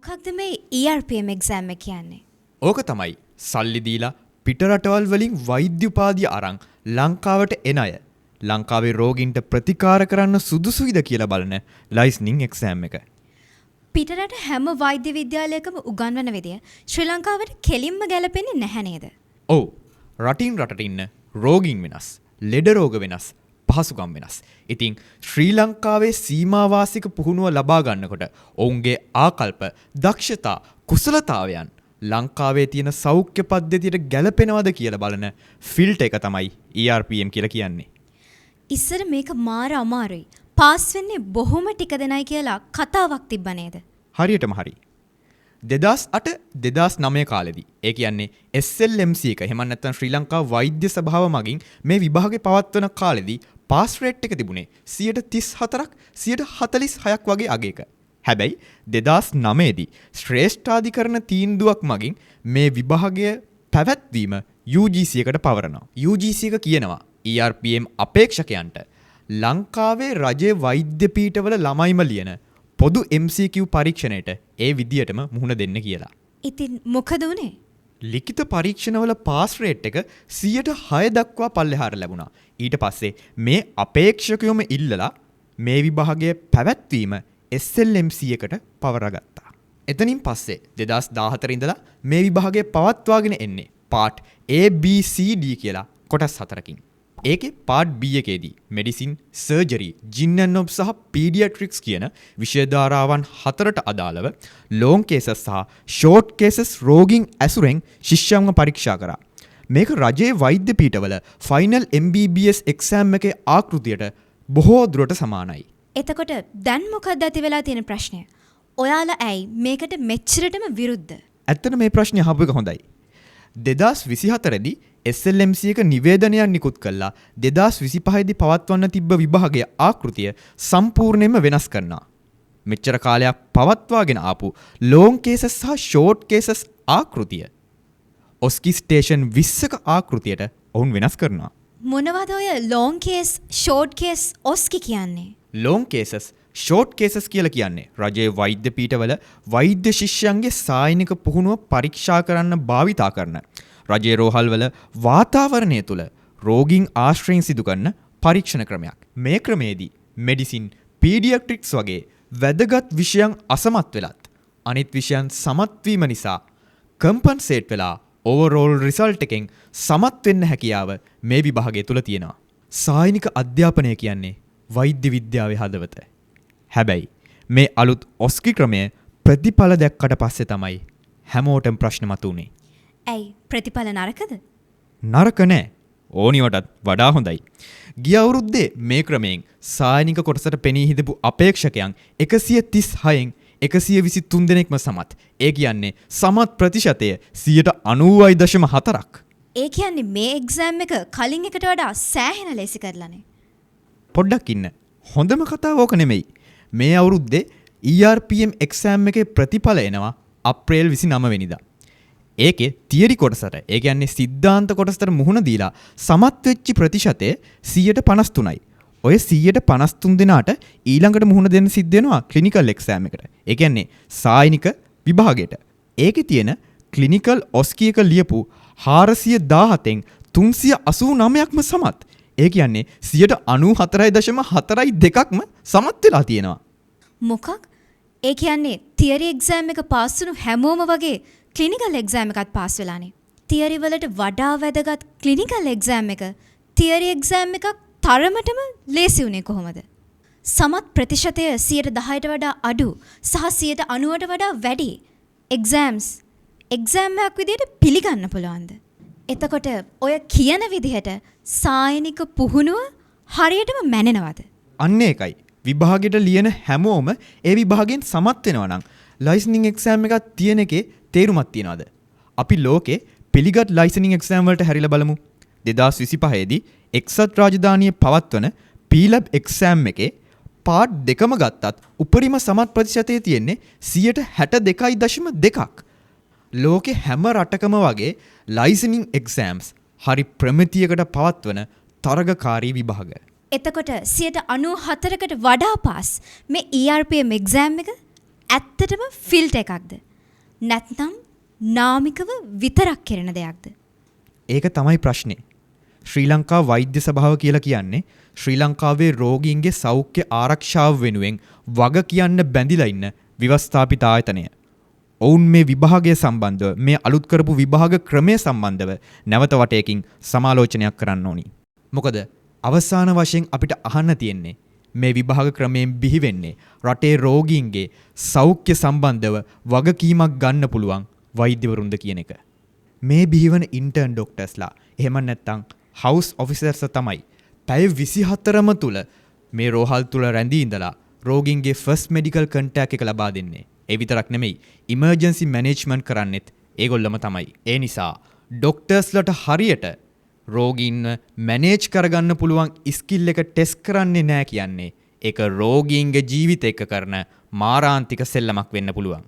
මොකක්ද මේ ERPM exam එක කියන්නේ? ඕක තමයි සල්ලි දීලා පිටරටවල් වලින් වෛද්‍ය උපාධිය අරන් ලංකාවට එන අය ලංකාවේ රෝගීන්ට ප්‍රතිකාර කරන්න සුදුසුයිද කියලා බලන ලයිසනින් එක්සෑම් එක. පිටරට හැම වෛද්‍ය විද්‍යාලයකම උගන්වන විදිය ශ්‍රී ලංකාවට කෙලින්ම ගැලපෙන්නේ නැහැ නේද? ඔව්. රටින් රටට ඉන්න රෝගීන් වෙනස්, ලෙඩ රෝග වෙනස්, පහසුකම් වෙනස්. ඉතින් ශ්‍රී ලංකාවේ සීමාවාසික පුහුණුව ලබා ගන්නකොට ඔවුන්ගේ ආකල්ප, දක්ෂතා, කුසලතාවයන් ලංකාවේ තියෙන සෞඛ්‍ය පද්ධතියට ගැලපෙනවද කියලා බලන ෆිල්ටර් එක තමයි ERPM කියලා කියන්නේ. ඉස්සර මේක මාර අමාරුයි. පාස් වෙන්නේ බොහොම ටික දෙනයි කියලා කතාවක් තිබ්බ නේද? හරියටම හරි. 2008 2009 කාලෙදී ඒ කියන්නේ SLMC එක එහෙම නැත්නම් ශ්‍රී ලංකා වෛද්‍ය සභාව මගින් මේ විභාගේ පවත්වන කාලෙදී පාස් රේට් එක තිබුණේ 34ක් 146ක් වගේ අගයක. හැබැයි 2009 දී ශ්‍රේෂ්ඨාධිකරණ තීන්දුවක් මගින් මේ විභාගය පැවැත්වීම UGC එකට පවරනවා. UGC එක කියනවා ERPM අපේක්ෂකයන්ට ලංකාවේ රජයේ වෛද්‍ය පීඨවල ළමයිම ලියන පොදු MCQ පරීක්ෂණයට ඒ විදියටම මුහුණ දෙන්න කියලා. ඉතින් මොකද උනේ? ලිඛිත පරීක්ෂණවල පාස් රේට් එක 106 දක්වා පල්ලෙහාට ලැබුණා. ඊට පස්සේ මේ අපේක්ෂකයොම ඉල්ලලා මේ විභාගයේ පැවැත්වීම SLMC එකට පවරගත්තා. එතනින් පස්සේ 2014 ඉඳලා මේ විභාගය පවත්වාගෙන එන්නේ part A B C D කියලා කොටස් 4කින්. ඒකේ පාර්ට් B එකේදී මෙඩිසින්, සර්ජරි, ජින් ඇන්ඩ් ඔබ් සහ පීඩියාට්‍රික්ස් කියන විෂය ධාරාවන් 4ට අදාළව ලොං කේසස් සහ ෂෝට් කේසස් රෝගීන් ඇසුරෙන් ශිෂ්‍යාංග පරීක්ෂා කරා. මේක රජයේ වෛද්‍ය පීඨවල ෆයිනල් MBBS එක්සෑම් එකේ ආකෘතියට බොහෝ දුරට සමානයි. එතකොට දැන් මොකක්ද ඇති වෙලා තියෙන ප්‍රශ්නය? ඔයාලා ඇයි මේකට මෙච්චරටම විරුද්ධ? ඇත්තට මේ ප්‍රශ්නේ අහපු එක හොඳයි. 2024 දී SLMC එක නිවේදනයක් නිකුත් කළා 2025 දී පවත්වන්න තිබ්බ විභාගයේ ආකෘතිය සම්පූර්ණයෙන්ම වෙනස් කරනවා. මෙච්චර කාලයක් පවත්වාගෙන ආපු ලොං කේසස් සහ ෂෝට් කේසස් ආකෘතිය ඔස්කි ස්ටේෂන් 20ක ආකෘතියට ඔවුන් වෙනස් කරනවා. මොනවද ඔය long case, short case, OSCE කියන්නේ? ලොං කේසස්, ෂෝට් කේසස් කියලා කියන්නේ රජයේ වෛද්‍ය පීඨවල වෛද්‍ය ශිෂ්‍යයන්ගේ සායනික පුහුණුව පරීක්ෂා කරන්න භාවිතා කරන රජයේ රෝහල්වල වාතාවරණය තුළ රෝගීන් ආශ්‍රයෙන් සිදු කරන පරීක්ෂණ ක්‍රමයක්. මේ ක්‍රමේදී මෙඩිසින්, පීඩියාට්‍රික්ස් වගේ වැදගත් විෂයන් අසමත් වෙලත් අනිත් විෂයන් සමත් වීම නිසා කම්පන්සේට් වෙලා ඕවර්ऑල් රිසල්ට් එකෙන් සමත් වෙන්න හැකියාව මේ විභාගය තුල තියෙනවා. සායනික අධ්‍යාපනය කියන්නේ වෛද්‍ය විද්‍යාවේ හදවත. හැබැයි මේ අලුත් ඔස්කි ක්‍රමය ප්‍රතිඵල දැක්කට පස්සේ තමයි හැමෝටම ප්‍රශ්න මතුනේ. ඇයි ප්‍රතිඵල නරකද? නරක නෑ. ඕනිවටත් වඩා හොඳයි. ගිය අවුරුද්දේ මේ ක්‍රමයෙන් සායනික කොටසට පෙනී හිටපු අපේක්ෂකයන් 136න් 123 දෙනෙක්ම සමත්. ඒ කියන්නේ සමත් ප්‍රතිශතය 90.4ක්. ඒ කියන්නේ මේ එක්සෑම් එක කලින් එකට වඩා සෑහෙන ලේසි කරලානේ. පොඩ්ඩක් ඉන්න. හොඳම කතාව ඕක නෙමෙයි. මේ අවුරුද්දේ ERPM එක්සෑම් එකේ ප්‍රතිඵල එනවා අප්‍රේල් 29 වෙනිදා. ඒකේ තියරි කොටසට, ඒ කියන්නේ සිද්ධාන්ත කොටසට මුහුණ දීලා සමත් වෙච්ච ප්‍රතිශතය 53යි. ඔය 153 දෙනාට ඊළඟට මුහුණ දෙන්න සිද්ධ වෙනවා ක්ලිනිකල් එක්සෑම් එකට. ඒ කියන්නේ සායනික විභාගයට. ඒකේ තියෙන ක්ලිනිකල් ඔස්කි එක ලියපු 417න් 389ක්ම සමත්. ඒ කියන්නේ 94.42%ක්ම සමත් වෙලා තියෙනවා. මොකක්? ඒ කියන්නේ තියරි එක්සෑම් එක පාස් වුණු හැමෝම වගේ ක්ලිනිකල් එක්සෑම් එකත් පාස් වෙලානේ. තියරි වලට වඩා වැදගත් ක්ලිනිකල් එක්සෑම් එක තියරි එක්සෑම් එකක් තරමටම ලේසි වුණේ කොහොමද? සමත් ප්‍රතිශතය 10%ට වඩා අඩු සහ 90%ට වඩා වැඩි එක්සෑම් එකක් විදිහට පිළිගන්න පුළුවන්ද? එතකොට ඔය කියන විදිහට සායනික පුහුණුව හරියටම මැනෙනවද? අන්න ඒකයි. විභාගෙට ලියන හැමෝම ඒ විභාගෙන් සමත් වෙනවා නම් ලයිසනින් එක්සෑම් එකක් තියෙන එකේ තේරුමක් තියනවාද? අපි ලෝකේ පිළිගත් ලයිසනින් එක්සෑම් වලට හැරිලා බලමු. 2025 දී එක්සත් රාජධානියේ පවත්වන P-lab එක්සෑම් එකේ පාර්ට් දෙකම ගත්තත් උපරිම සමත් ප්‍රතිශතය තියෙන්නේ 62.2%. ලෝකේ හැම රටකම වගේ ලයිසනින් එක්සෑම්ස් හරි ප්‍රමිතියකට පවත්වන තරගකාරී විභාග. එතකොට 94%කට වඩා පාස් මේ ERPM එක්සෑම් එක ඇත්තටම ෆිල්ට් එකක්ද? නැත්නම් නාමිකව විතරක් කරන දෙයක්ද? ඒක තමයි ප්‍රශ්නේ. ශ්‍රී ලංකා වෛද්‍ය සභාව කියලා කියන්නේ ශ්‍රී ලංකාවේ රෝගීන්ගේ සෞඛ්‍ය ආරක්ෂාව වෙනුවෙන් වග කියන්න බැඳිලා ඉන්න ව්‍යවස්ථාපිත ආයතනය. ඔවුන් මේ විභාගය සම්බන්ධව මේ අලුත් කරපු විභාග ක්‍රමය සම්බන්ධව නැවත වටයකින් සමාලෝචනයක් කරන්න ඕනි. මොකද අවසාන වශයෙන් අපිට අහන්න තියෙන්නේ මේ විභාග ක්‍රමයෙන් බිහි වෙන්නේ රටේ රෝගීන්ගේ සෞඛ්‍ය සම්බන්ධව වගකීමක් ගන්න පුළුවන් වෛද්‍යවරුන්ද කියන එක. මේ බිහිවන ඉන්ටර්න් ඩොක්ටර්ස්ලා එහෙම නැත්නම් හවුස් ඔෆිසර්ස් තමයි පැය 24ම තුල මේ රෝහල් තුල රැඳී ඉඳලා රෝගීන්ගේ ෆස්ට් මෙඩිකල් කන්ටැක්ට් එක ලබා දෙන්නේ. ඒ විතරක් නෙමෙයි ඉමර්ජන්සි මැනේජ්මන්ට් කරන්නෙත් ඒගොල්ලම තමයි. ඒ නිසා ඩොක්ටර්ස්ලට හරියට රෝගීන්ව මැනේජ් කරගන්න පුළුවන් ස්කිල් එක ටෙස්ට් කරන්නේ නැහැ කියන්නේ ඒක රෝගීන්ගේ ජීවිත එක්ක කරන මාරාන්තික සෙල්ලමක් වෙන්න පුළුවන්.